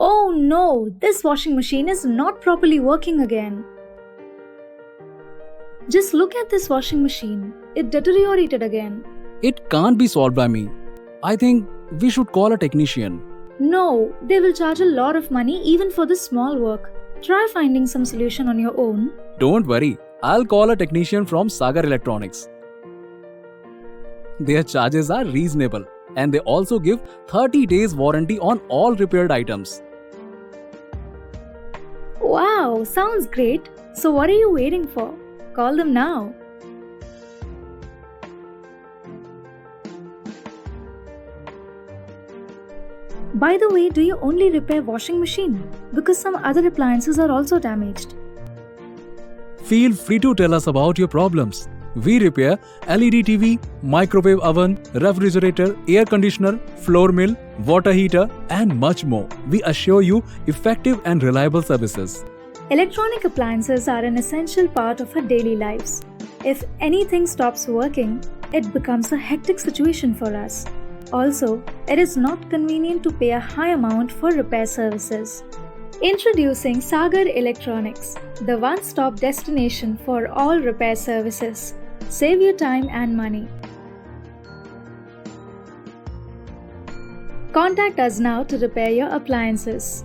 Oh no, this washing machine is not properly working again. Just look at this washing machine. It deteriorated again. It can't be solved by me. I think we should call a technician. No, they will charge a lot of money even for this small work. Try finding some solution on your own. Don't worry, I'll call a technician from SAGAR Electronics. Their charges are reasonable and they also give 30 days warranty on all repaired items. Wow, sounds great. So what are you waiting for? Call them now. By the way, do you only repair washing machine? Because some other appliances are also damaged. Feel free to tell us about your problems. We repair LED TV, microwave oven, refrigerator, air conditioner, floor mill, water heater and much more. We assure you effective and reliable services. Electronic appliances are an essential part of our daily lives. If anything stops working, it becomes a hectic situation for us. Also, it is not convenient to pay a high amount for repair services. Introducing SAGAR Electronics, the one-stop destination for all repair services. Save your time and money. Contact us now to repair your appliances.